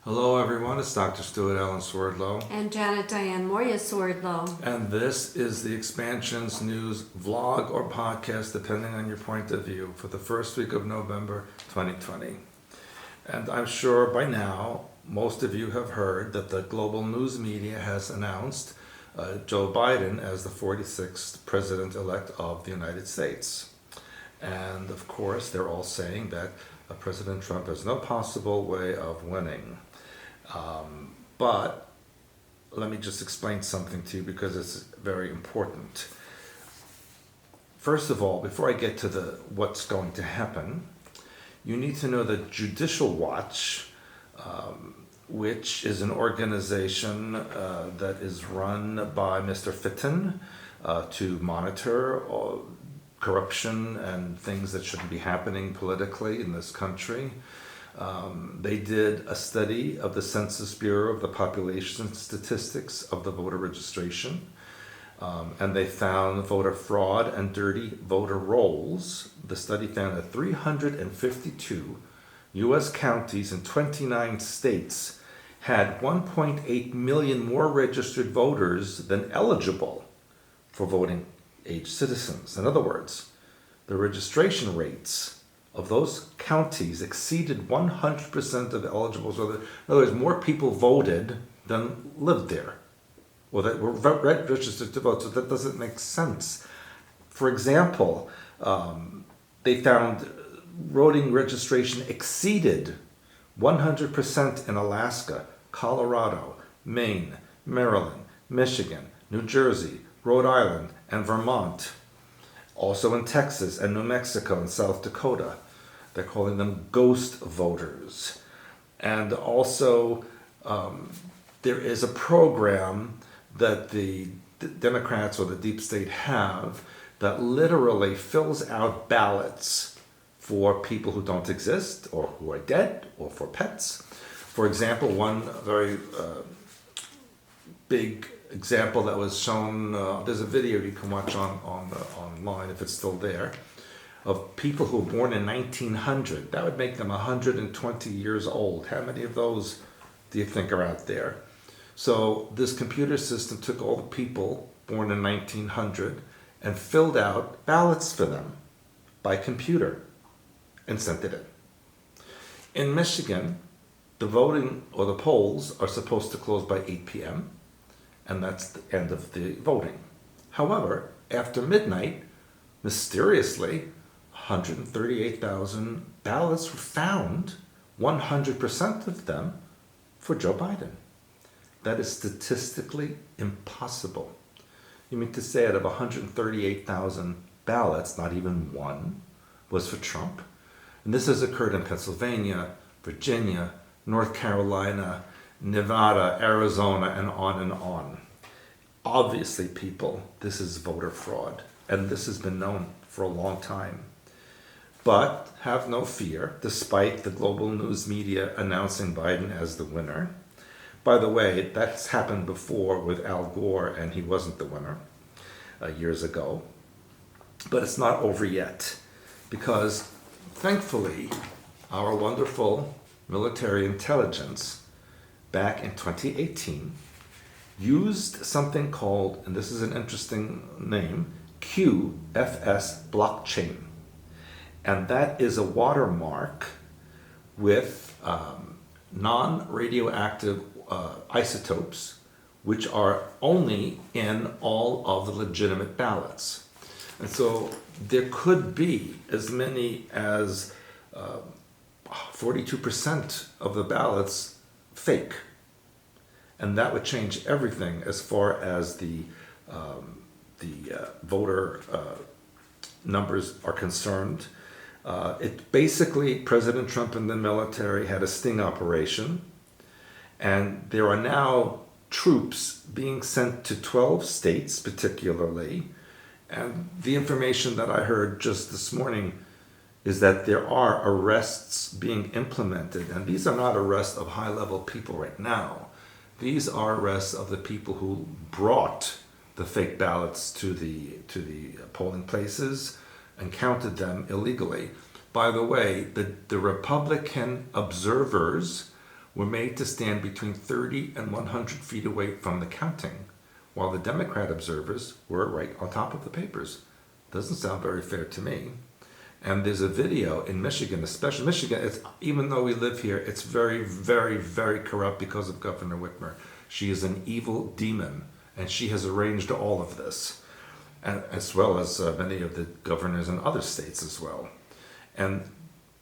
Hello, everyone. It's Dr. Stuart Allen Swordlow. And Janet Diane Moria Swordlow. And this is the Expansions News vlog or podcast, depending on your point of view, for the first week of November 2020. And I'm sure by now, most of you have heard that the global news media has announced Joe Biden as the 46th president-elect of the United States. And of course, they're all saying that President Trump has no possible way of winning. But let me just explain something to you because it's very important. First of all, before I get to what's going to happen, you need to know that Judicial Watch, which is an organization that is run by Mr. Fitton to monitor corruption and things that shouldn't be happening politically in this country. They did a study of the Census Bureau of the population statistics of the voter registration, and they found voter fraud and dirty voter rolls. The study found that 352 U.S. counties in 29 states had 1.8 million more registered voters than eligible for voting age citizens. In other words, the registration rates of those counties exceeded 100% of eligible. So in other words, more people voted than lived there, or that were registered to vote. So that doesn't make sense. For example, they found voting registration exceeded 100% in Alaska, Colorado, Maine, Maryland, Michigan, New Jersey, Rhode Island, and Vermont. Also in Texas and New Mexico and South Dakota. They're calling them ghost voters. And also there is a program that the Democrats or the deep state have that literally fills out ballots for people who don't exist or who are dead or for pets. For example, one very big example that was shown, there's a video you can watch online if it's still there, of people who were born in 1900. That would make them 120 years old. How many of those do you think are out there? So this computer system took all the people born in 1900 and filled out ballots for them by computer and sent it in. In Michigan, the voting or the polls are supposed to close by 8 p.m. and that's the end of the voting. However, after midnight, mysteriously, 138,000 ballots were found, 100% of them for Joe Biden. That is statistically impossible. You mean to say out of 138,000 ballots, not even one was for Trump? And this has occurred in Pennsylvania, Virginia, North Carolina, Nevada, Arizona, and on and on. Obviously, people, this is voter fraud, and this has been known for a long time. But have no fear, despite the global news media announcing Biden as the winner. By the way, that's happened before with Al Gore, and he wasn't the winner years ago. But it's not over yet, because thankfully, our wonderful military intelligence back in 2018 used something called, and this is an interesting name, QFS blockchain. And that is a watermark with non-radioactive isotopes, which are only in all of the legitimate ballots. And so there could be as many as 42% of the ballots fake. And that would change everything as far as the voter numbers are concerned. It basically, President Trump and the military had a sting operation, and there are now troops being sent to 12 states particularly, and the information that I heard just this morning is that there are arrests being implemented, and these are not arrests of high-level people right now. These are arrests of the people who brought the fake ballots to the polling places and counted them illegally. By the way, the Republican observers were made to stand between 30 and 100 feet away from the counting, while the Democrat observers were right on top of the papers. Doesn't sound very fair to me. And there's a video in Michigan, especially Michigan, even though we live here, it's very, very, very corrupt because of Governor Whitmer. She is an evil demon, and she has arranged all of this, and as well as many of the governors in other states as well. And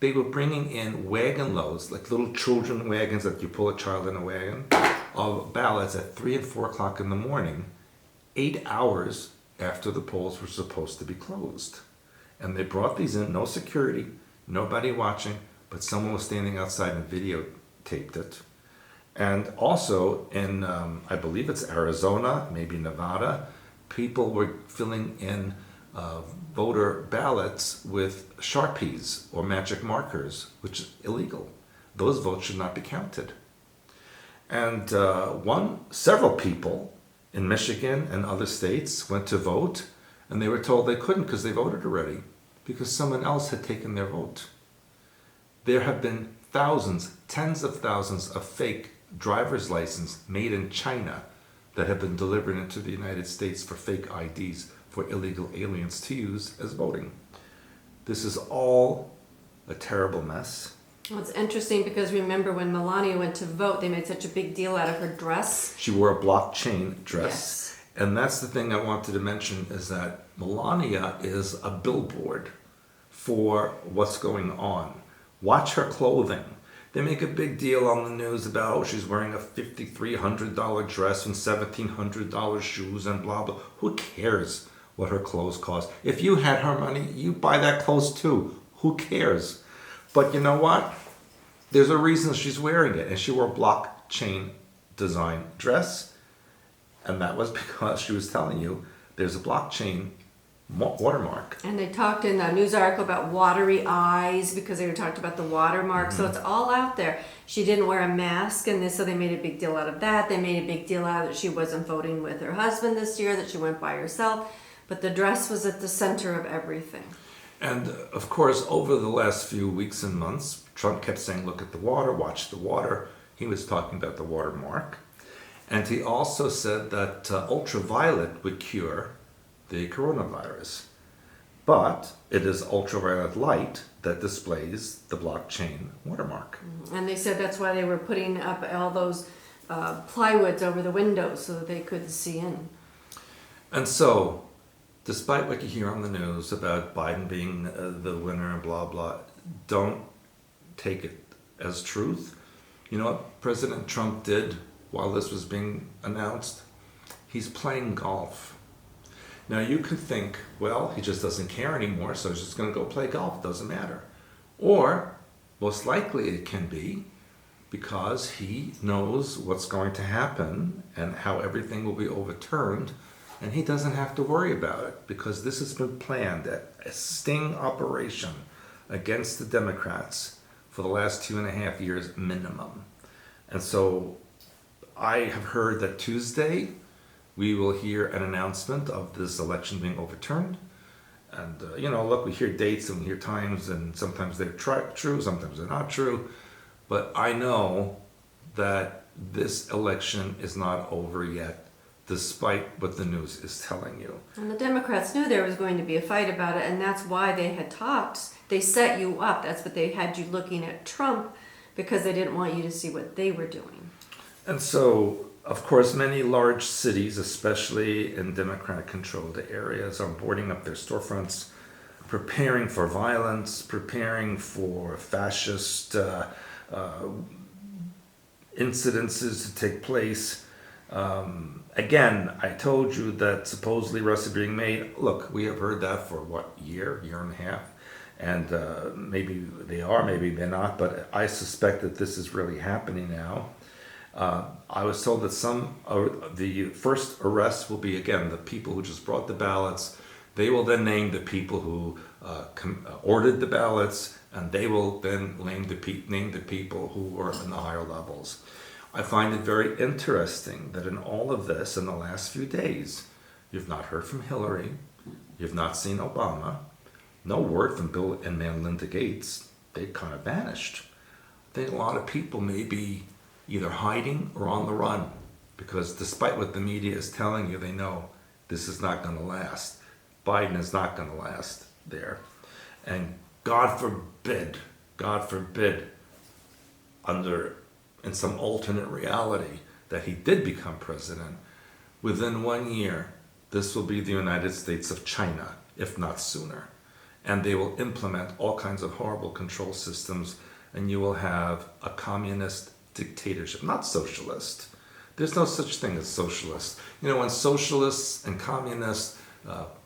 they were bringing in wagon loads, like little children wagons that you pull a child in a wagon, of ballots at 3 and 4 o'clock in the morning, 8 hours after the polls were supposed to be closed. And they brought these in, no security, nobody watching, but someone was standing outside and videotaped it. And also in, I believe it's Arizona, maybe Nevada, people were filling in voter ballots with Sharpies or magic markers, which is illegal. Those votes should not be counted. And several people in Michigan and other states went to vote, and they were told they couldn't because they voted already, because someone else had taken their vote. There have been thousands, tens of thousands of fake driver's licenses made in China that have been delivered into the United States for fake IDs for illegal aliens to use as voting. This is all a terrible mess. Well, it's interesting because remember when Melania went to vote, they made such a big deal out of her dress. She wore a blockchain dress. Yes. And that's the thing I wanted to mention, is that Melania is a billboard for what's going on. Watch her clothing. They make a big deal on the news about, oh, she's wearing a $5,300 dress and $1,700 shoes and blah, blah. Who cares what her clothes cost? If you had her money, you buy that clothes too. Who cares? But you know what? There's a reason she's wearing it. And she wore a blockchain design dress. And that was because she was telling you there's a blockchain watermark. And they talked in a news article about watery eyes because they were talked about the watermark. So it's all out there. She didn't wear a mask, and so they made a big deal out of that. They made a big deal out of that she wasn't voting with her husband this year, that she went by herself. But the dress was at the center of everything. And of course, over the last few weeks and months, Trump kept saying, look at the water, watch the water. He was talking about the watermark. And he also said that ultraviolet would cure the coronavirus. But it is ultraviolet light that displays the blockchain watermark. And they said that's why they were putting up all those plywoods over the windows so that they couldn't see in. And so, despite what you hear on the news about Biden being the winner and blah, blah, don't take it as truth. You know what President Trump did while this was being announced? He's playing golf. Now you could think, well, he just doesn't care anymore, so he's just going to go play golf. Doesn't matter. Or, most likely it can be because he knows what's going to happen and how everything will be overturned, and he doesn't have to worry about it because this has been planned, a sting operation against the Democrats for the last 2.5 years minimum. And so I have heard that Tuesday we will hear an announcement of this election being overturned. And, look, we hear dates and we hear times, and sometimes they're true, sometimes they're not true. But I know that this election is not over yet, despite what the news is telling you. And the Democrats knew there was going to be a fight about it, and that's why they had talks. They set you up. That's what they had you looking at Trump, because they didn't want you to see what they were doing. And so, of course, many large cities, especially in Democratic-controlled areas, are boarding up their storefronts, preparing for violence, preparing for fascist incidences to take place. Again, I told you that supposedly arrests are being made. Look, we have heard that for year and a half. And maybe they are, maybe they're not, but I suspect that this is really happening now. I was told that the first arrests will be, again, the people who just brought the ballots. They will then name the people who ordered the ballots, and they will then name the people who were in the higher levels. I find it very interesting that in all of this, in the last few days, you've not heard from Hillary, you've not seen Obama, no word from Bill and Melinda Gates. They kind of vanished. I think a lot of people may be either hiding or on the run. Because despite what the media is telling you, they know this is not going to last. Biden is not going to last there. And God forbid, in some alternate reality, that he did become president, within 1 year, this will be the United States of China, if not sooner. And they will implement all kinds of horrible control systems, and you will have a communist dictatorship, not socialist. There's no such thing as socialist. You know, when socialists and communists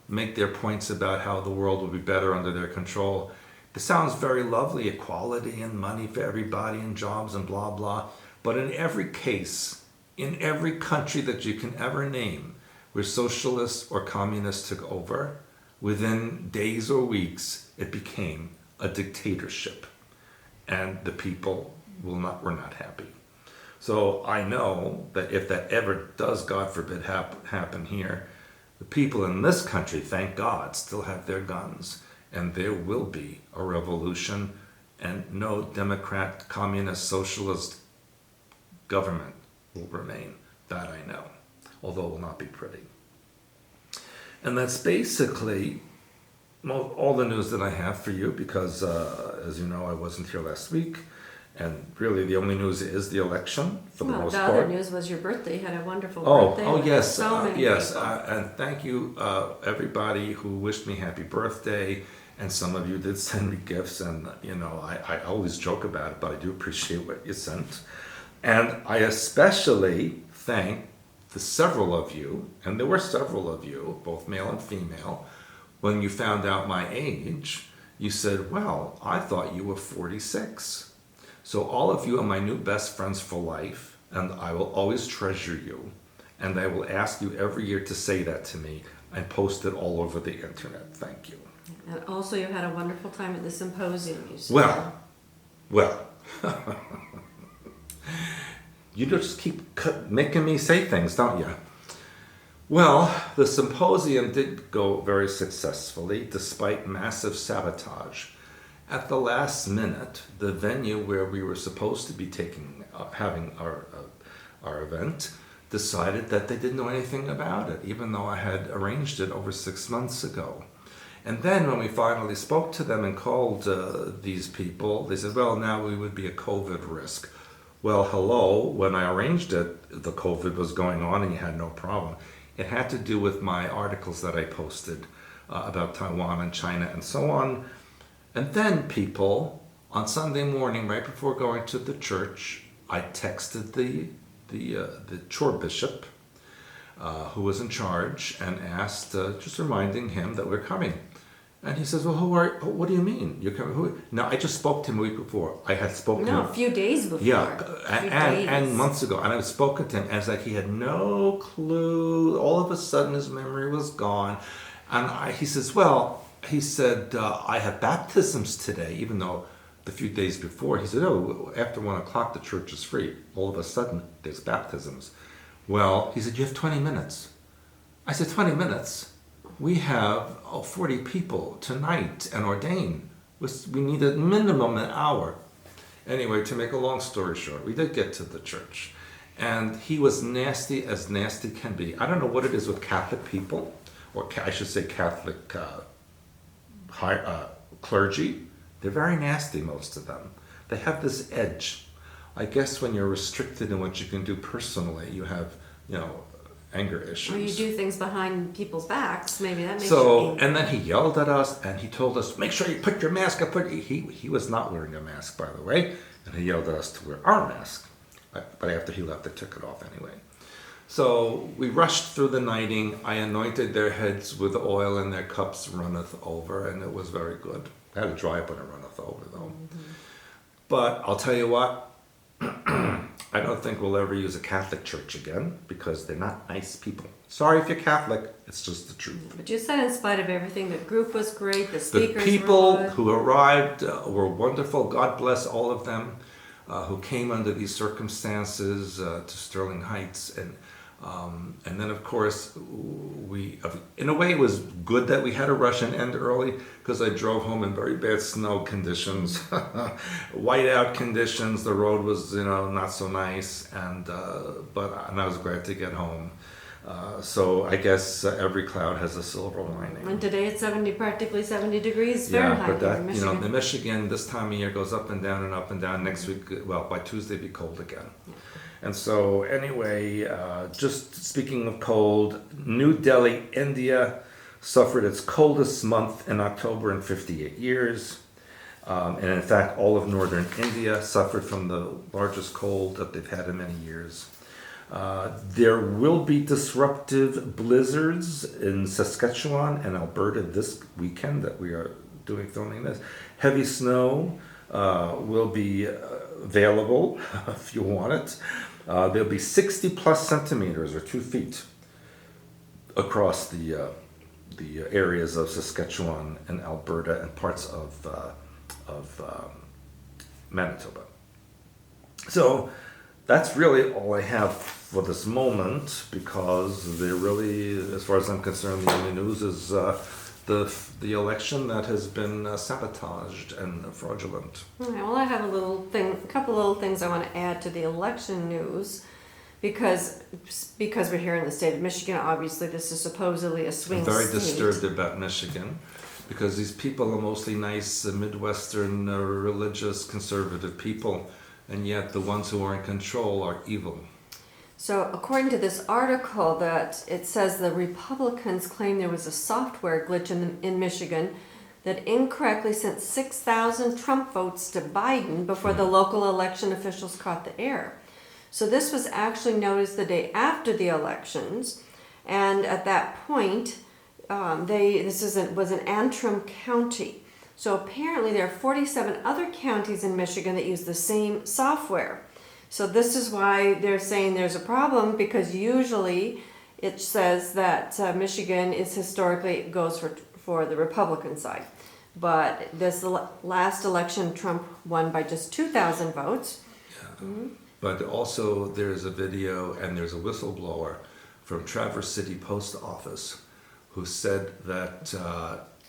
make their points about how the world will be better under their control, it sounds very lovely, equality and money for everybody and jobs and blah, blah. But in every case, in every country that you can ever name where socialists or communists took over, within days or weeks, it became a dictatorship. And the people were not happy. So I know that if that ever does, God forbid, happen here, the people in this country, thank God, still have their guns. And there will be a revolution, and no Democrat, communist, socialist government will remain. That I know, although it will not be pretty. And that's basically all the news that I have for you, because as you know, I wasn't here last week. And really, the only news is the election, for the most part. The other news was your birthday. You had a wonderful birthday. Oh, yes, So many yes. people. And thank you, everybody who wished me happy birthday. And some of you did send me gifts, and you know, I always joke about it, but I do appreciate what you sent. And I especially thank the several of you, and there were several of you, both male and female, when you found out my age, you said, well, I thought you were 46. So all of you are my new best friends for life, and I will always treasure you. And I will ask you every year to say that to me and post it all over the internet. Thank you. And also, you had a wonderful time at the symposium. You said. Well, you just keep making me say things, don't you? Well, the symposium did go very successfully, despite massive sabotage. At the last minute, the venue where we were supposed to be having our event decided that they didn't know anything about it, even though I had arranged it over 6 months ago. And then when we finally spoke to them and called these people, they said, well, now we would be a COVID risk. Well, hello, when I arranged it, the COVID was going on and you had no problem. It had to do with my articles that I posted about Taiwan and China and so on. And then people, on Sunday morning, right before going to the church, I texted the chore bishop, who was in charge, and asked, just reminding him that we're coming. And he says, well, what do you mean? You're coming? No, I just spoke to him a week before. I had spoken to him. No, a few days before. Yeah, and months ago. And I had spoken to him, and it's like he had no clue. All of a sudden, his memory was gone. And he says, I have baptisms today, even though the few days before, he said, oh, after 1 o'clock, the church is free. All of a sudden, there's baptisms. Well, he said, you have 20 minutes. I said, 20 minutes? We have 40 people tonight and ordained. We need a minimum an hour. Anyway, to make a long story short, we did get to the church. And he was nasty as nasty can be. I don't know what it is with Catholic people, or I should say Catholic clergy. They're very nasty, most of them. They have this edge. I guess when you're restricted in what you can do personally, you have, anger issues. Or you do things behind people's backs, maybe that makes you angry. And then he yelled at us, and he told us, make sure you put your mask up. He was not wearing a mask, by the way, and he yelled at us to wear our mask. But after he left, I took it off anyway. So we rushed through the knighting. I anointed their heads with oil, and their cups runneth over, and it was very good. I had to dry up when it runneth over, though. Mm-hmm. But I'll tell you what, I don't think we'll ever use a Catholic church again, because they're not nice people. Sorry if you're Catholic, it's just the truth. But you said in spite of everything, the group was great, the speakers The people were good. who arrived were wonderful. God bless all of them who came under these circumstances to Sterling Heights. And And then, of course, in a way, it was good that we had a Russian end early because I drove home in very bad snow conditions, whiteout conditions. The road was, not so nice, and I was glad to get home. So I guess every cloud has a silver lining. And today it's practically 70 degrees Fahrenheit but that, here in Michigan. in Michigan, this time of year goes up and down and up and down. Next week, well, by Tuesday, it'll be cold again. Yeah. And so, anyway, just speaking of cold, New Delhi, India, suffered its coldest month in October in 58 years. And in fact, all of northern India suffered from the largest cold that they've had in many years. There will be disruptive blizzards in Saskatchewan and Alberta this weekend that we are filming this. Heavy snow will be available if you want it. There'll be 60 plus centimeters or 2 feet across the areas of Saskatchewan and Alberta and parts of Manitoba. So that's really all I have for this moment, because they're really, as far as I'm concerned, the only news is the election that has been sabotaged and fraudulent. All right, well, I have a couple little things I want to add to the election news, because we're here in the state of Michigan. Obviously, this is supposedly a swing I'm very state. disturbed about Michigan, because these people are mostly nice Midwestern religious conservative people, and yet the ones who are in control are evil. So according to this article, that it says the Republicans claim there was a software glitch in Michigan that incorrectly sent 6,000 Trump votes to Biden before the local election officials caught the error. So this was actually noticed the day after the elections, and at that point, was in Antrim County. So apparently there are 47 other counties in Michigan that use the same software. So this is why they're saying there's a problem, because usually it says that Michigan is historically goes for the Republican side. But this last election, Trump won by just 2,000 votes. Yeah. Mm-hmm. But also there's a video and there's a whistleblower from Traverse City Post Office who said that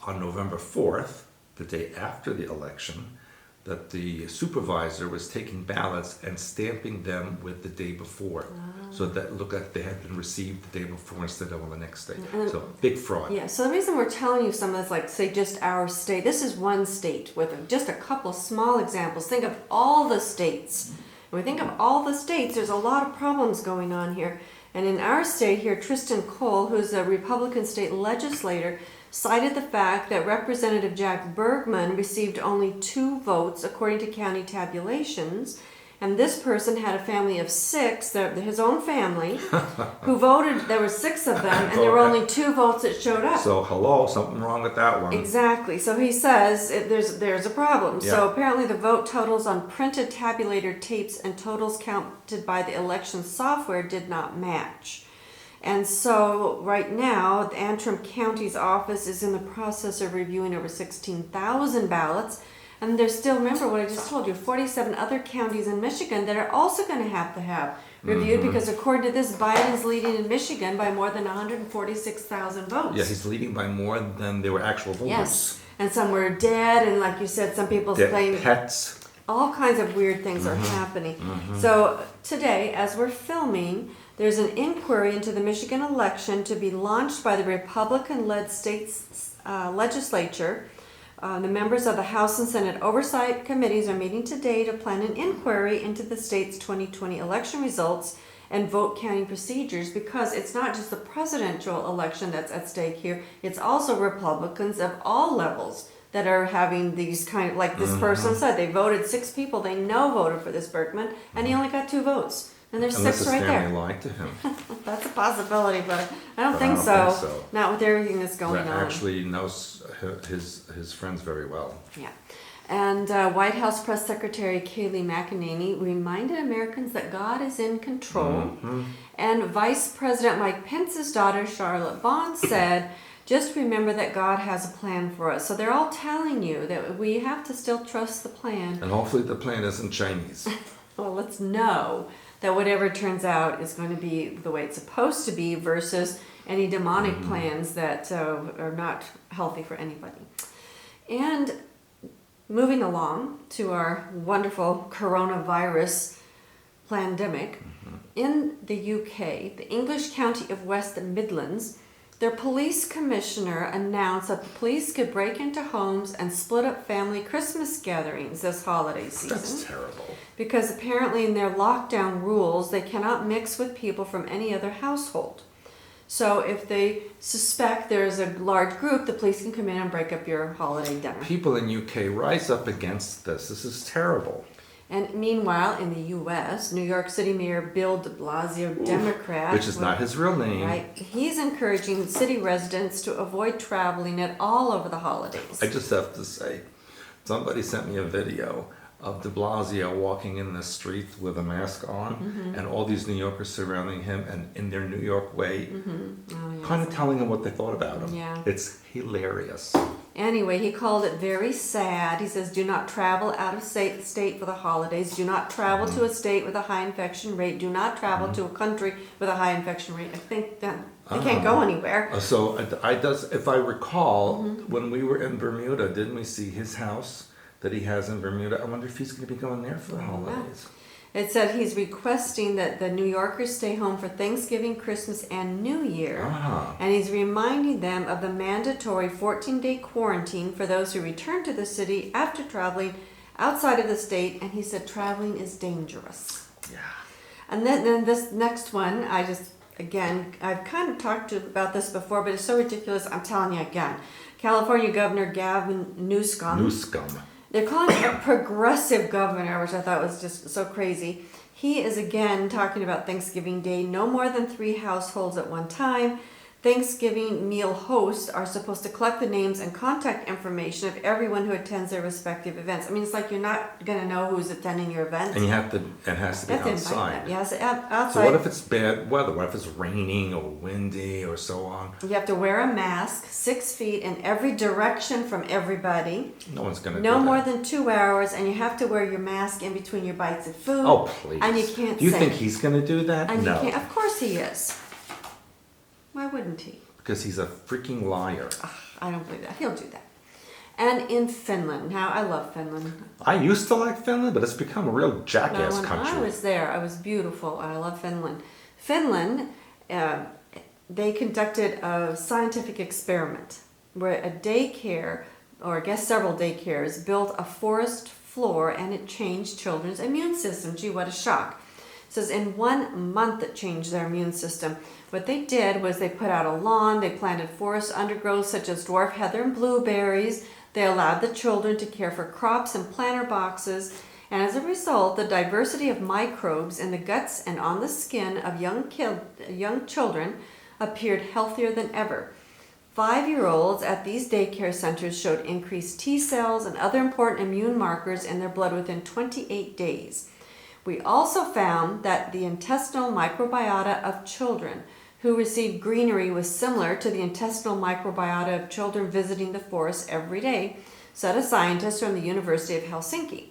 on November 4th, the day after the election, that the supervisor was taking ballots and stamping them with the day before. So that looked like they had been received the day before instead of on the next day. So big fraud. Yeah, so the reason we're telling you some of this, like say just our state, this is one state with just a couple of small examples. Think of all the states. When we think of all the states, there's a lot of problems going on here. And in our state here, Tristan Cole, who's a Republican state legislator, cited the fact that Representative Jack Bergman received only 2 votes according to county tabulations, and this person had a family of 6, his own family, who voted. There were 6 of them, and there were only 2 votes that showed up. So hello, something wrong with that one. Exactly. So he says there's a problem. Yeah. So apparently the vote totals on printed tabulator tapes and totals counted by the election software did not match. And so right now, the Antrim County's office is in the process of reviewing over 16,000 ballots. And there's still, remember what I just told you, 47 other counties in Michigan that are also going to have reviewed, because according to this, Biden's leading in Michigan by more than 146,000 votes. Yeah, he's leading by more than there were actual voters. Yes. And some were dead, and like you said, some people claim pets. All kinds of weird things are happening. So today, as we're filming, there's an inquiry into the Michigan election to be launched by the Republican-led state's legislature. The members of the House and Senate oversight committees are meeting today to plan an inquiry into the state's 2020 election results and vote counting procedures, because it's not just the presidential election that's at stake here, it's also Republicans of all levels that are having these kind of, like this person said, they voted 6 people they know voted for this Bergman, and he only got 2 votes. And there's Unless 6 his right family there. lied to him. That's a possibility, but I don't think so. Not with everything that's going on. Actually knows his friends very well. Yeah. And White House Press Secretary Kayleigh McEnany reminded Americans that God is in control. And Vice President Mike Pence's daughter, Charlotte Vaughn, said, just remember that God has a plan for us. So they're all telling you that we have to still trust the plan. And hopefully the plan isn't Chinese. Well, let's know that whatever turns out is going to be the way it's supposed to be versus any demonic plans that are not healthy for anybody. And moving along to our wonderful coronavirus pandemic, in the UK, the English county of West Midlands, their police commissioner announced that the police could break into homes and split up family Christmas gatherings this holiday season. That's terrible. Because apparently in their lockdown rules, they cannot mix with people from any other household. So if they suspect there's a large group, the police can come in and break up your holiday dinner. People in UK rise up against this. This is terrible. And meanwhile, in the U.S., New York City Mayor Bill de Blasio, Democrat, Which is not his real name. right, he's encouraging city residents to avoid traveling at all over the holidays. I just have to say, somebody sent me a video of de Blasio walking in the street with a mask on, and all these New Yorkers surrounding him, and in their New York way, Oh, yes. kind of telling him what they thought about him. Yeah. It's hilarious. Anyway, he called it very sad. He says, do not travel out of state for the holidays. Do not travel to a state with a high infection rate. Do not travel to a country with a high infection rate. I think that they can't go anywhere. So if I recall, when we were in Bermuda, didn't we see his house that he has in Bermuda? I wonder if he's going to be going there for the holidays. It said he's requesting that the New Yorkers stay home for Thanksgiving, Christmas, and New Year. Ah. And he's reminding them of the mandatory 14-day quarantine for those who return to the city after traveling outside of the state. And he said traveling is dangerous. Yeah. And then this next one, I've kind of talked about this before, but it's so ridiculous. I'm telling you again. California Governor Gavin Newsom. They're calling him a progressive governor, which I thought was just so crazy. He is again talking about Thanksgiving Day. No more than 3 households at one time. Thanksgiving meal hosts are supposed to collect the names and contact information of everyone who attends their respective events. I mean, it's like you're not going to know who's attending your event. And it has to be You have to invite outside. them. Yes, outside. So what if it's bad weather? What if it's raining or windy or so on? You have to wear a mask 6 feet in every direction from everybody. No one's going to do No that. more than 2 hours, and you have to wear your mask in between your bites of food. Oh, please. And you can't Do you sing. think he's going to do that? And No. you can't. Of course he is. Why wouldn't he? Because he's a freaking liar. I don't believe that. He'll do that. And in Finland, now I love Finland. I used to like Finland, but it's become a real jackass Now, when country. I was there, I was beautiful. I love Finland. Finland, they conducted a scientific experiment where a daycare, or I guess several daycares, built a forest floor and it changed children's immune system. Gee, what a shock. It says in 1 month it changed their immune system. What they did was they put out a lawn, they planted forest undergrowth such as dwarf heather and blueberries. They allowed the children to care for crops in planter boxes. And as a result, the diversity of microbes in the guts and on the skin of young children appeared healthier than ever. 5-year-olds at these daycare centers showed increased T cells and other important immune markers in their blood within 28 days. We also found that the intestinal microbiota of children who received greenery was similar to the intestinal microbiota of children visiting the forest every day, said a scientist from the University of Helsinki.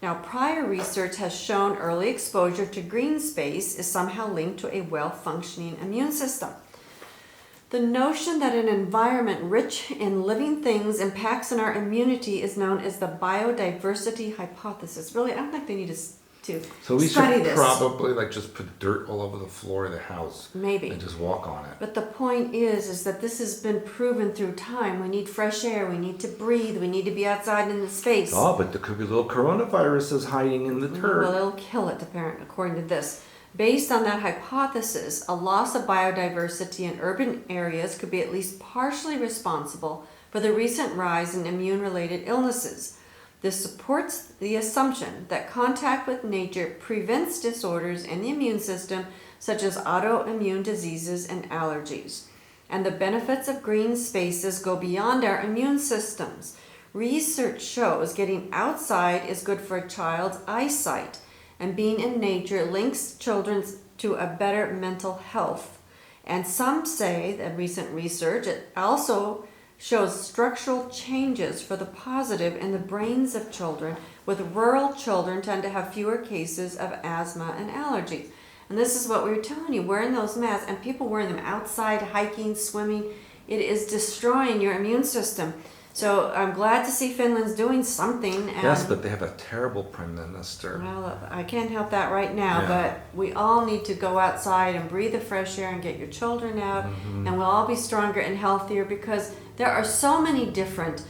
Now, prior research has shown early exposure to green space is somehow linked to a well-functioning immune system. The notion that an environment rich in living things impacts on our immunity is known as the biodiversity hypothesis. Really, I don't think they need to So we study should this. probably just put dirt all over the floor of the house. Maybe. And just walk on it. But the point is that this has been proven through time. We need fresh air. We need to breathe. We need to be outside in the space. Oh, but there could be little coronaviruses hiding in the dirt. Well, it'll kill it, apparently, according to this. Based on that hypothesis, a loss of biodiversity in urban areas could be at least partially responsible for the recent rise in immune-related illnesses. This supports the assumption that contact with nature prevents disorders in the immune system, such as autoimmune diseases and allergies. And the benefits of green spaces go beyond our immune systems. Research shows getting outside is good for a child's eyesight, and being in nature links children to a better mental health. And some say that recent research it also shows structural changes for the positive in the brains of children, with rural children tend to have fewer cases of asthma and allergies. And this is what we were telling you, wearing those masks and people wearing them outside, hiking, swimming, it is destroying your immune system. So I'm glad to see Finland's doing something. And Yes, but they have a terrible prime minister. well, I can't help that right now, Yeah. but we all need to go outside and breathe the fresh air and get your children out, and we'll all be stronger and healthier because there are so many different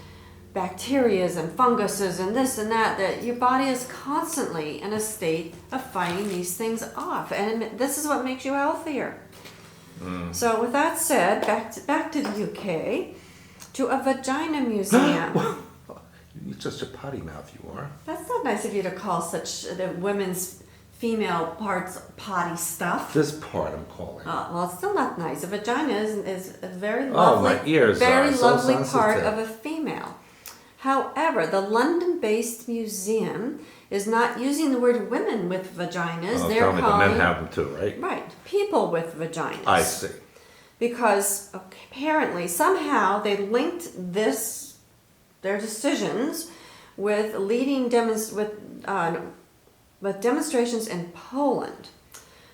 bacterias and funguses and this and that your body is constantly in a state of fighting these things off, and this is what makes you healthier. So with that said, back to the UK, to a vagina museum. You're just a potty mouth, you are. That's not nice of you to call such the women's female parts potty stuff. This part I'm calling. Well, it's still not nice. A vagina is a very Oh, lovely, my ears very are so lovely part sensitive. of a female. However, the London-based museum is not using the word women with vaginas. Oh, They're tell me the calling men have them too, right? right people with vaginas. I see. Because apparently somehow they linked their decisions with with demonstrations in Poland.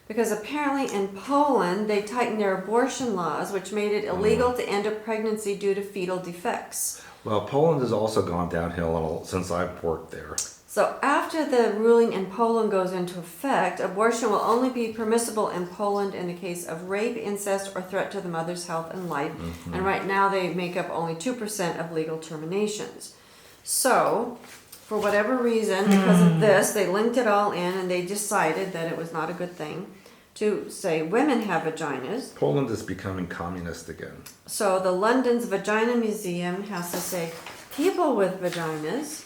Because apparently in Poland they tightened their abortion laws, which made it illegal to end a pregnancy due to fetal defects. Well, Poland has also gone downhill a little since I've worked there. So after the ruling in Poland goes into effect, abortion will only be permissible in Poland in the case of rape, incest, or threat to the mother's health and life. And right now they make up only 2% of legal terminations. So, for whatever reason, because of this, they linked it all in and they decided that it was not a good thing to say women have vaginas. Poland is becoming communist again. So the London's Vagina Museum has to say people with vaginas.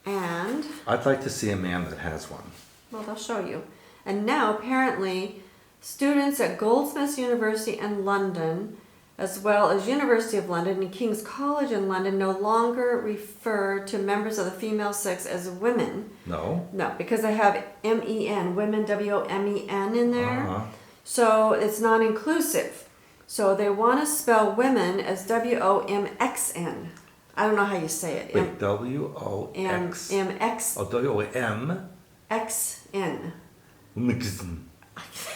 And, I'd like to see a man that has one. well, they'll show you. And now, apparently, students at Goldsmiths University in London, as well as University of London and King's College in London, no longer refer to members of the female sex as women. No? No, because they have M-E-N, women, W-O-M-E-N in there. Uh-huh. So it's not inclusive. So they want to spell women as W-O-M-X-N. I don't know how you say it. Wait, W-O-X. M-X. Oh, W-O-M. X-N.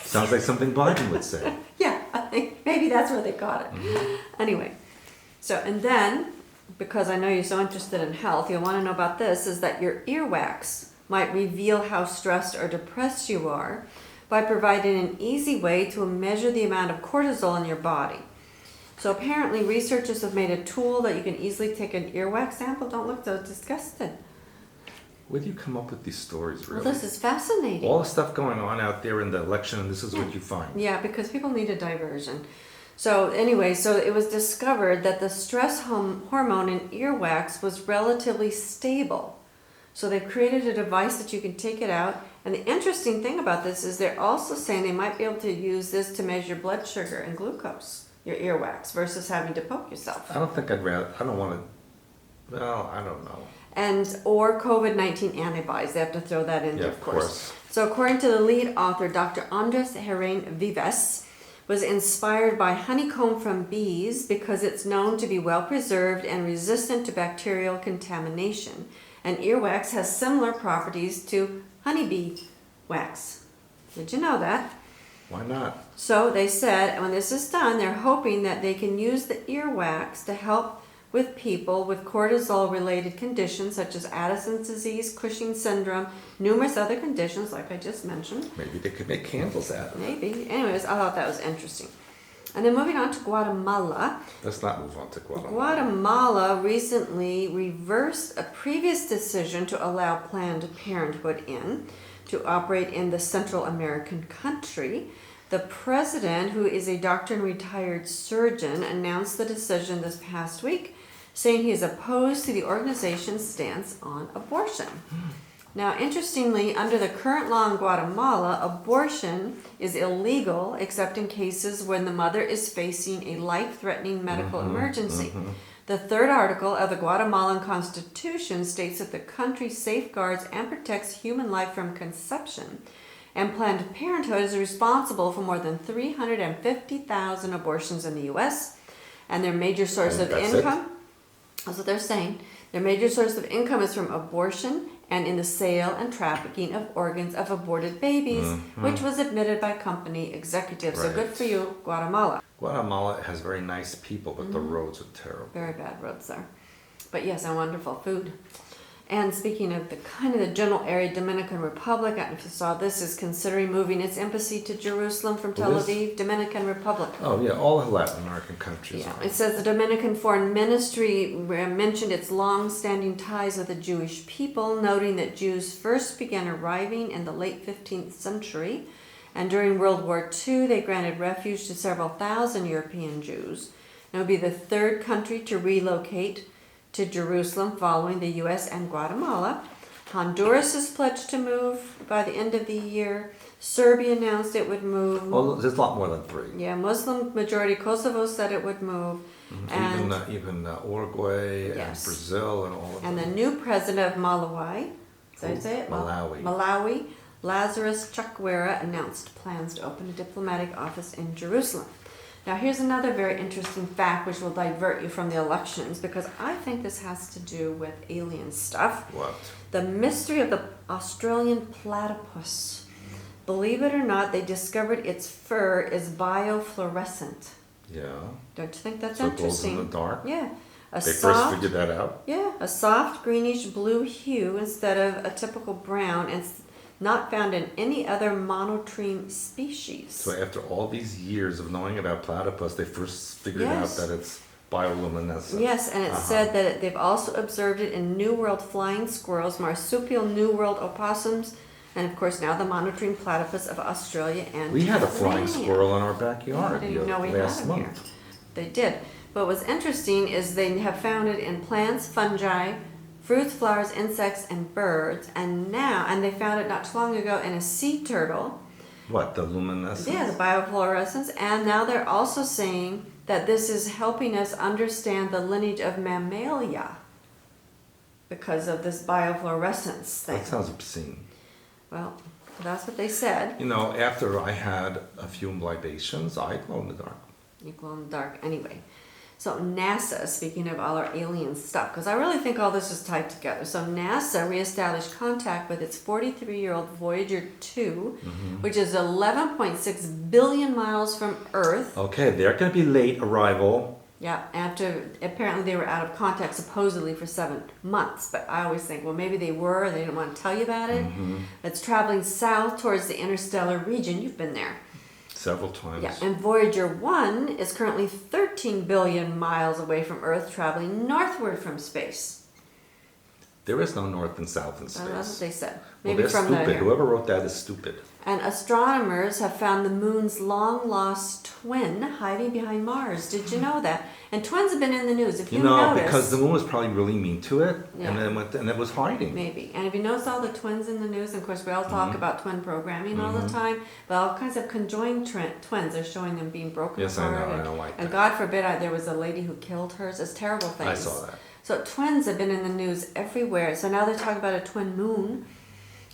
Sounds like something Biden would say. Yeah, I think maybe that's where they got it. Anyway, so and then, because I know you're so interested in health, you'll want to know about this, is that your earwax might reveal how stressed or depressed you are by providing an easy way to measure the amount of cortisol in your body. So apparently researchers have made a tool that you can easily take an earwax sample. Don't look so disgusted. Where do you come up with these stories, really? Well, this is fascinating. All the stuff going on out there in the election, and this is what you find. Yeah, because people need a diversion. So anyway, so it was discovered that the stress hormone in earwax was relatively stable. So they've created a device that you can take it out. And the interesting thing about this is they're also saying they might be able to use this to measure blood sugar and glucose, your earwax, versus having to poke yourself. I don't think I'd rather, I don't want to, well, I don't know. And or COVID-19 antibodies. They have to throw that in Yeah, there, of course. So according to the lead author, Dr. Andres Herrera Vives, was inspired by honeycomb from bees because it's known to be well preserved and resistant to bacterial contamination. And earwax has similar properties to honeybee wax. Did you know that? Why not? So they said when this is done, they're hoping that they can use the earwax to help with people with cortisol-related conditions such as Addison's disease, Cushing's syndrome, numerous other conditions like I just mentioned. Maybe they could make candles out of it. Maybe. Anyways, I thought that was interesting. And then moving on to Guatemala. Let's not move on to Guatemala. Guatemala recently reversed a previous decision to allow Planned Parenthood to operate in the Central American country. The president, who is a doctor and retired surgeon, announced the decision this past week, saying he is opposed to the organization's stance on abortion. Now, interestingly, under the current law in Guatemala, abortion is illegal except in cases when the mother is facing a life-threatening medical emergency. The third article of the Guatemalan Constitution states that the country safeguards and protects human life from conception, and Planned Parenthood is responsible for more than 350,000 abortions in the U.S., and their major source of That's income, that's what they're saying, their major source of income is from abortion and in the sale and trafficking of organs of aborted babies, which was admitted by company executives. So Right. good for you, Guatemala. Guatemala has very nice people, but the roads are terrible. Very bad roads there. But yes, and wonderful food. And speaking of the kind of the general area, Dominican Republic, I don't know if you saw this, is considering moving its embassy to Jerusalem from Tel is? Aviv, Dominican Republic. Oh yeah, all the Latin American countries Yeah, are. it says the Dominican Foreign Ministry mentioned its long-standing ties with the Jewish people, noting that Jews first began arriving in the late 15th century, and during World War II they granted refuge to several thousand European Jews. It would be the third country to relocate to Jerusalem following the U.S. and Guatemala. Honduras is pledged to move by the end of the year. Serbia announced it would move. Well, there's a lot more than 3. Yeah, Muslim majority Kosovo said it would move. And Even Uruguay Yes. and Brazil and all of And the them. new president of Malawi, did I say it? Malawi. Malawi, Lazarus Chakwera, announced plans to open a diplomatic office in Jerusalem. Now, here's another very interesting fact which will divert you from the elections, because I think this has to do with alien stuff. What? The mystery of the Australian platypus. Believe it or not, they discovered its fur is biofluorescent. Yeah. Don't you think that's So it glows interesting? in the dark? Yeah. A They first soft, figured that out. yeah, a soft greenish blue hue instead of a typical brown, and it's not found in any other monotreme species. So after all these years of knowing about platypus, they first figured Yes. out that it's bioluminescent. Yes, and it said that they've also observed it in New World flying squirrels, marsupial New World opossums, and of course now the monotreme platypus of Australia and We had a flying Tasmania. squirrel in our I backyard didn't even know we had last them here. month. They did. But what's interesting is they have found it in plants, fungi, fruits, flowers, insects, and birds. And they found it not too long ago in a sea turtle. What, the luminescence? Yeah, the biofluorescence. And now they're also saying that this is helping us understand the lineage of Mammalia because of this biofluorescence thing. That sounds obscene. Well, that's what they said. You know, after I had a few libations, I glow in the dark. You glow in the dark anyway. So NASA, speaking of all our alien stuff, because I really think all this is tied together. So NASA reestablished contact with its 43-year-old Voyager 2, which is 11.6 billion miles from Earth. Okay, they're going to be late arrival. Yeah, after apparently they were out of contact supposedly for 7 months. But I always think, well, maybe they were. They didn't want to tell you about it. It's traveling south towards the interstellar region. You've been there. Several times. Yeah, and Voyager 1 is currently 13 billion miles away from Earth, traveling northward from space. There is no north and south in space. That's what they said. Well, Maybe they're from stupid. the Whoever wrote that is stupid. And astronomers have found the moon's long-lost twin hiding behind Mars. Did you know that? And twins have been in the news. If you notice, because the moon was probably really mean to it, Yeah. and then and it was hiding. maybe. And if you notice all the twins in the news, and of course we all talk about twin programming all the time, but all kinds of conjoined twins are showing them being broken Yes, I apart. know. I don't like And that. God forbid there was a lady who killed hers. It's terrible things. I saw that. So twins have been in the news everywhere. So now they're talking about a twin moon.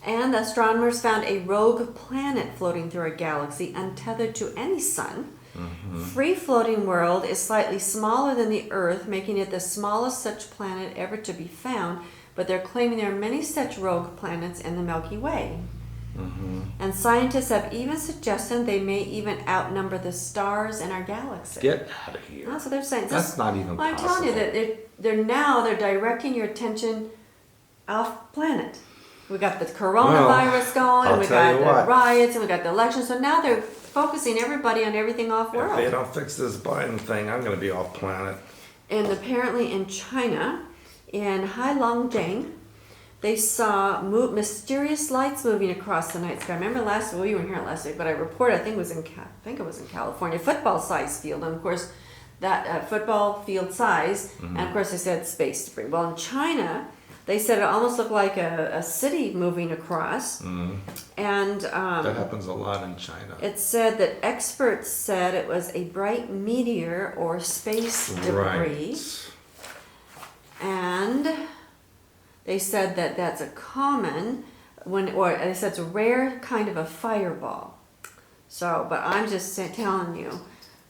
And the astronomers found a rogue planet floating through our galaxy, untethered to any sun. Free-floating world is slightly smaller than the Earth, making it the smallest such planet ever to be found. But they're claiming there are many such rogue planets in the Milky Way. And scientists have even suggested they may even outnumber the stars in our galaxy. Get out of here. That's what they're saying. That's not even Well, I'm possible. telling you that they're directing your attention off planet. We got the coronavirus going, I'll we tell got you the what. riots, and we got the election. So now they're focusing everybody on everything off If they world. don't fix this Biden thing, I'm going to be off planet. And apparently in China, in Heilongjiang, they saw mysterious lights moving across the night sky. Remember we weren't here last week, but I reported. I think it was in California, football-sized field, and of course that football field size, and of course they said space debris. Well, in China, they said it almost looked like a city moving across, and That happens a lot in China. it said that experts said it was a bright meteor or space debris. Right. And they said that that's a common or they said it's a rare kind of a fireball. So, but I'm just telling you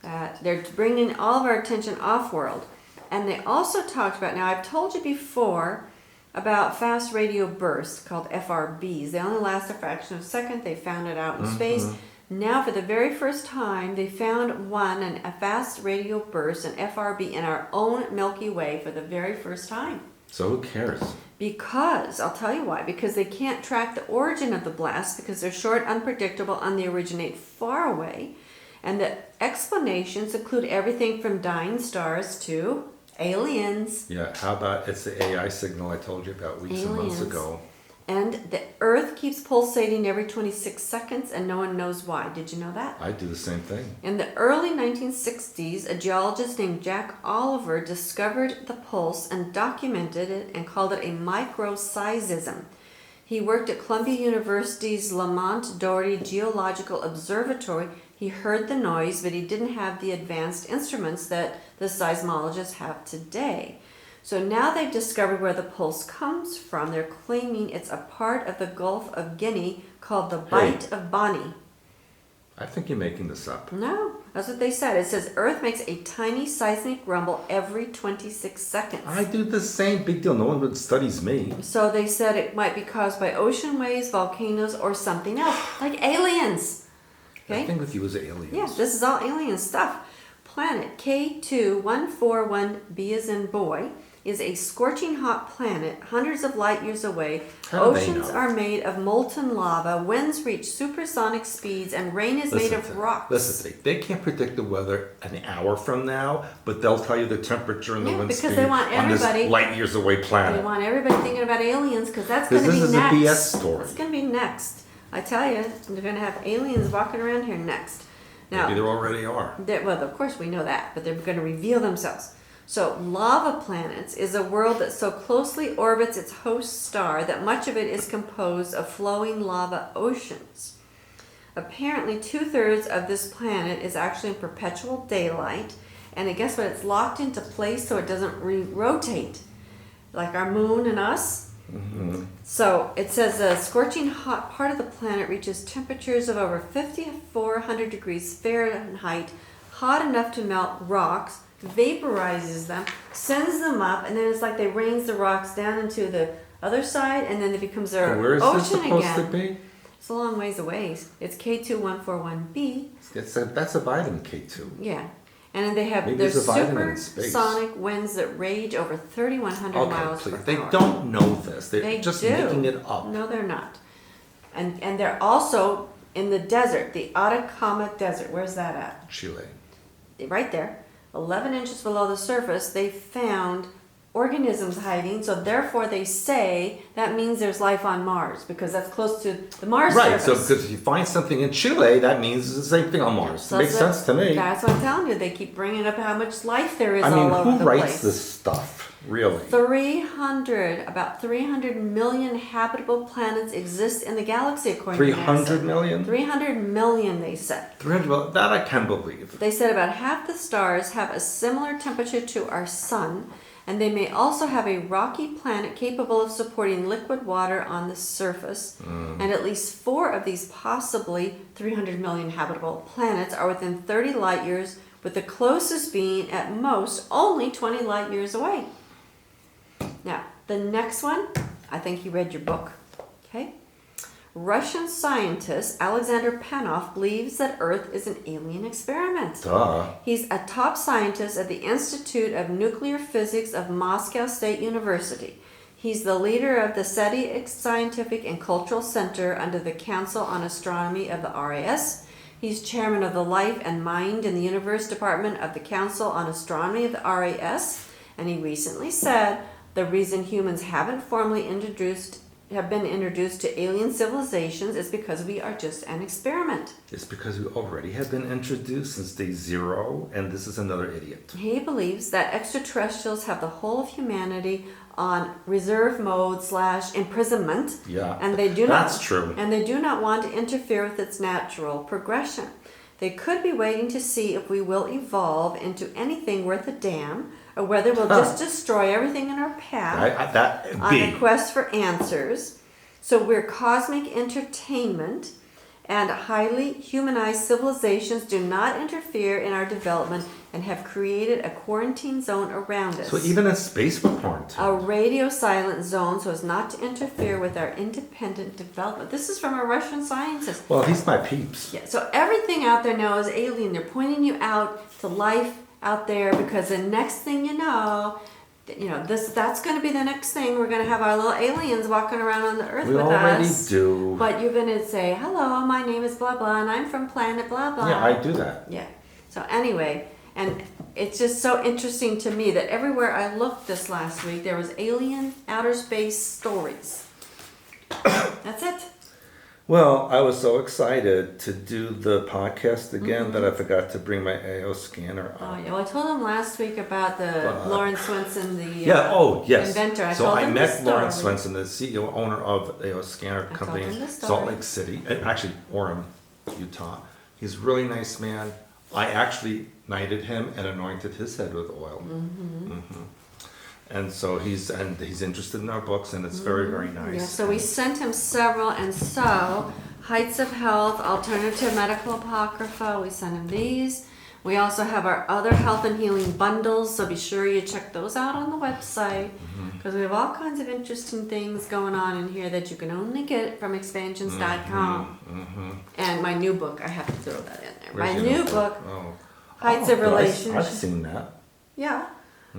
that they're bringing all of our attention off world. And they also talked about, now I've told you before about fast radio bursts called FRBs. They only last a fraction of a second. They found it out in space. Now, for the very first time, they found a fast radio burst, an FRB, in our own Milky Way for the very first time. So who cares? Because, I'll tell you why, because they can't track the origin of the blast because they're short, unpredictable, and they originate far away. And the explanations include everything from dying stars to aliens. Yeah, how about it's the AI signal I told you about weeks and months Aliens. ago. And the Earth keeps pulsating every 26 seconds, and no one knows why. Did you know that? I do the same thing. In the early 1960s, a geologist named Jack Oliver discovered the pulse and documented it and called it a microseism. He worked at Columbia University's Lamont Doherty Geological Observatory. He heard the noise, but he didn't have the advanced instruments that the seismologists have today. So now they've discovered where the pulse comes from. They're claiming it's a part of the Gulf of Guinea called the Bight of Bonny. I think you're making this up. No, that's what they said. It says Earth makes a tiny seismic rumble every 26 seconds. I do the same. Big deal. No one studies me. So they said it might be caused by ocean waves, volcanoes, or something else, like aliens. The Okay? thing with you is aliens. Yeah, this is all alien stuff. Planet K2141b as in boy is a scorching hot planet hundreds of light years away. How do they Oceans know? are made of molten lava, winds reach supersonic speeds, and rain is made of rocks. Listen, they can't predict the weather an hour from now, but they'll tell you the temperature and the Yeah, wind because speed they want on this everybody- light years away They planet. want everybody thinking about aliens because that's going Because to be this is next. a BS story. It's going to be next. I tell you, they're going to have aliens walking around here next. Now, Maybe there already are. well, of course we know that, but they're going to reveal themselves. So, lava planets is a world that so closely orbits its host star that much of it is composed of flowing lava oceans. Apparently, 2/3 of this planet is actually in perpetual daylight, and guess what? It's locked into place so it doesn't rotate, like our moon and us. So it says the scorching hot part of the planet reaches temperatures of over 5,400 degrees Fahrenheit, hot enough to melt rocks, vaporizes them, sends them up, and then it's like they rains the rocks down into the other side, and then it becomes their And where is ocean this supposed again. to be? It's a long ways away. It's K2141b. That's a vitamin K2. Yeah. And then they have Maybe there's there's a vitamin in space. supersonic winds that rage over 3,100 Okay, miles please. per They hour. don't know this. They're They just do. making it up. No, they're not. And they're also in the desert, the Atacama Desert. Where's that at? Chile. Right there. 11 inches below the surface, they found organisms hiding. So therefore, they say that means there's life on Mars because that's close to the Mars Right, so surface. because if you find something in Chile, that means it's the same thing on Mars. So Makes that's- sense to me. That's what I'm telling you. They keep bringing up how much life there is I mean, all over who the writes place. this stuff, really? About 300 million habitable planets exist in the galaxy, according to 300 NASA. million? 300 million, they said. 300 million? That I can believe. They said about half the stars have a similar temperature to our sun, and they may also have a rocky planet capable of supporting liquid water on the surface. And at least 4 of these possibly 300 million habitable planets are within 30 light years, with the closest being at most only 20 light years away. Now, the next one, I think you read your book, okay? Russian scientist Alexander Panov believes that Earth is an alien experiment. Duh. He's a top scientist at the Institute of Nuclear Physics of Moscow State University. He's the leader of the SETI Scientific and Cultural Center under the Council on Astronomy of the RAS. He's chairman of the Life and Mind in the Universe Department of the Council on Astronomy of the RAS. And he recently said the reason humans haven't been introduced to alien civilizations is because we are just an experiment. It's because we already have been introduced since day 0, and this is another idiot. He believes that extraterrestrials have the whole of humanity on reserve mode / imprisonment. Yeah, And they do that's not, true. And they do not want to interfere with its natural progression. They could be waiting to see if we will evolve into anything worth a damn, or whether we'll just destroy everything in our path That on B. a quest for answers. So we're cosmic entertainment, and highly humanized civilizations do not interfere in our development and have created a quarantine zone around us. So even in space we're quarantined. A radio silent zone so as not to interfere with our independent development. This is from a Russian scientist. Well, he's my peeps. Yeah, so everything out there now is alien. They're pointing you out to life out there because the next thing you know, that's going to be the next thing. We're going to have our little aliens walking around on the earth We with already us. do. But you're going to say, hello, my name is blah, blah, and I'm from planet blah, blah. Yeah, I do that. Yeah. So anyway, and it's just so interesting to me that everywhere I looked this last week, there was alien outer space stories. That's it. Well, I was so excited to do the podcast again that I forgot to bring my AO scanner Oh, up. yeah. Well, I told him last week about the Lawrence Swenson, the Yes. inventor. So told I him met the Lawrence story. Swenson, the CEO owner of AO Scanner I Company told him in the Salt story. Lake City, actually Orem, Utah. He's a really nice man. I actually knighted him and anointed his head with oil. And so he's interested in our books, and it's very, very nice. Yeah, so we sent him several, and so Heights of Health, Alternative Medical Apocrypha, we sent him these. We also have our other health and healing bundles, so be sure you check those out on the website because we have all kinds of interesting things going on in here that you can only get from expansions.com. And my new book, I have to throw that in there. Where's My your new notebook? book, Oh. Heights of But Relationship. I've seen that. Yeah,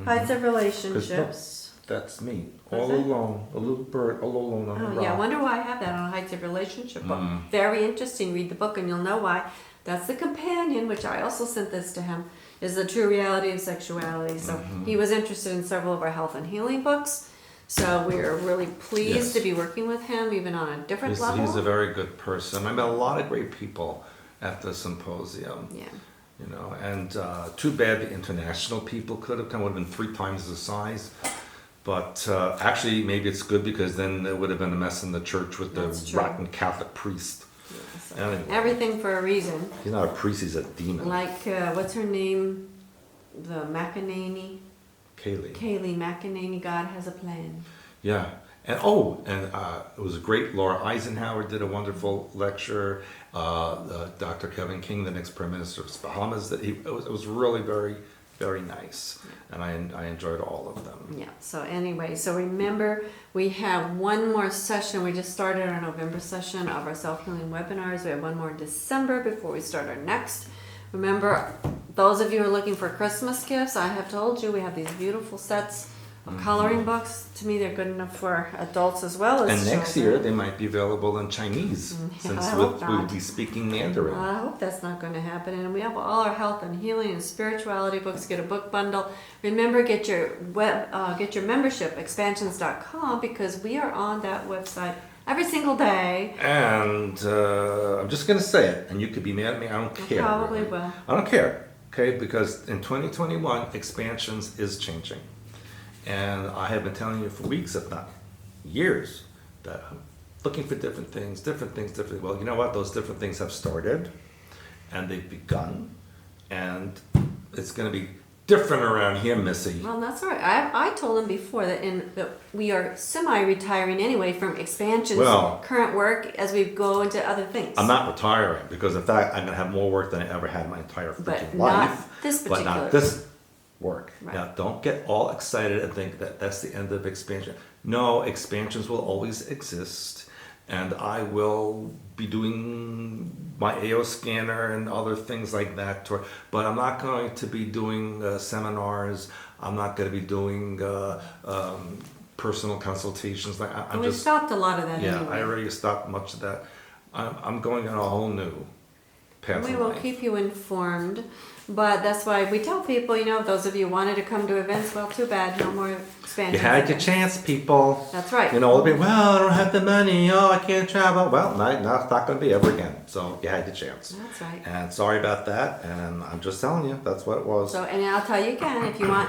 Heights of Relationships. That's me, Is all it? alone, a little bird, all alone on a Oh, rock. yeah, I wonder why I have that on Heights of Relationship book. Very interesting. Read the book and you'll know why. That's the companion, which I also sent this to him, is The True Reality of Sexuality. So he was interested in several of our health and healing books. So we're really pleased Yes. to be working with him, even on a different level. He's a very good person. I met a lot of great people at the symposium. Yeah. And too bad the international people could have come. Would have been 3 times the size. But actually, maybe it's good because then there would have been a mess in the church with the That's true. rotten Catholic priest. Yeah, so Anyway. everything for a reason. He's not a priest; he's a demon. Like, what's her name? The McEnany. Kaylee. Kaylee McEnany, God has a plan. Yeah, and it was great. Laura Eisenhower did a wonderful lecture. Dr. Kevin King, the next Prime Minister of Bahamas, it was really very, very nice, and I enjoyed all of them. Yeah, so anyway, so remember, we have one more session. We just started our November session of our self-healing webinars. We have one more in December before we start our next. Remember, those of you who are looking for Christmas gifts, I have told you we have these beautiful sets of coloring books. To me, they're good enough for adults as well as And next year children. they might be available in Chinese, since I hope we'll not. be speaking Mandarin. I hope that's not going to happen. And we have all our health and healing and spirituality books. Get a book bundle. Remember, get your membership expansions.com because we are on that website every single day. And I'm just going to say it, and you could be mad at me. I don't care. Probably really. will. I don't care, okay? Because in 2021, Expansions is changing. And I have been telling you for weeks, if not years, that I'm looking for different things. Well, you know what? Those different things have started, and they've begun, and it's going to be different around here, Missy. Well, that's all right. I told him before that we are semi-retiring anyway from Expansion's Well- current work as we go into other things. I'm not retiring because, in fact, I'm going to have more work than I ever had in my entire But freaking not life. this But not particular- this work. Right. Now, don't get all excited and think that that's the end of expansion. No, expansions will always exist, and I will be doing my AO scanner and other things like that. But I'm not going to be doing seminars. I'm not going to be doing personal consultations. I'm we just stopped a lot of that yeah. anyway. I already stopped much of that. I'm going on a whole new path. We of will life. keep you informed, but that's why we tell people, those of you who wanted to come to events, well, too bad, no more expansion. You had your chance, people. That's right. All the people, well, I don't have the money. Oh, I can't travel. Well, no, it's not going to be ever again. So you had your chance. That's right. And sorry about that. And I'm just telling you, that's what it was. So, and I'll tell you again,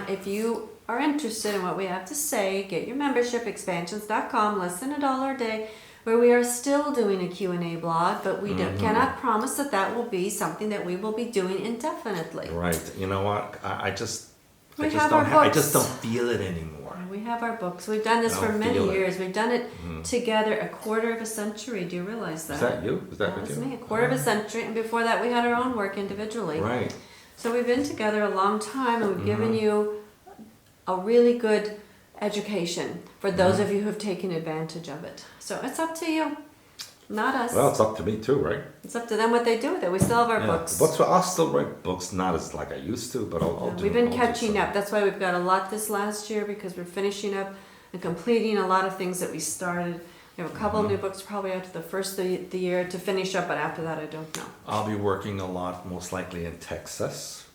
if you are interested in what we have to say, get your membership, expansions.com, less than $1 a day, where we are still doing a Q&A blog, but we cannot promise that will be something that we will be doing indefinitely. Right. You know what? We I just have don't our I books. just don't feel it anymore. We have our books. We've done this I for don't many feel it. years. We've done it together a quarter of a century. Do you realize that? Is that you? Is that That with was you? me, a quarter of a century, and before that we had our own work individually. Right. So we've been together a long time, and we've given Mm-hmm. you a really good education for those Mm-hmm. of you who have taken advantage of it. So it's up to you, not us. Well, it's up to me too, right? It's up to them what they do with it. We still have our Yeah. books. Books. I'll still write books, not as like I used to, but I'll do. We've been I'll do catching some. up. That's why we've got a lot this last year, because we're finishing up and completing a lot of things that we started. We have a couple Mm-hmm. new books probably after the first of the year to finish up, but after that I don't know. I'll be working a lot, most likely in Texas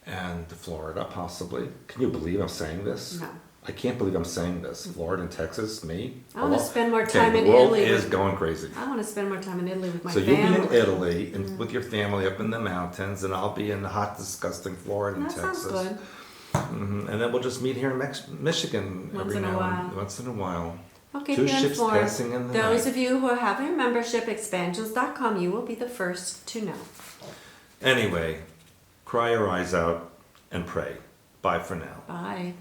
and Florida, possibly. Can you believe I'm saying this? No. I can't believe I'm saying this. Florida and Texas, me. I wanna Hello? spend more Okay, time in the world Italy is with- going crazy. I want to spend more time in Italy with my So family. you'll be in Italy and with your family up in the mountains, and I'll be in the hot, disgusting Florida and That Texas. sounds good. And then we'll just meet here in Michigan Once every in a now while. and once in a while. I'll keep Two you ships informed. passing in the Those night. of you who have your membership, expansions.com, you will be the first to know. Anyway, cry your eyes out and pray. Bye for now. Bye.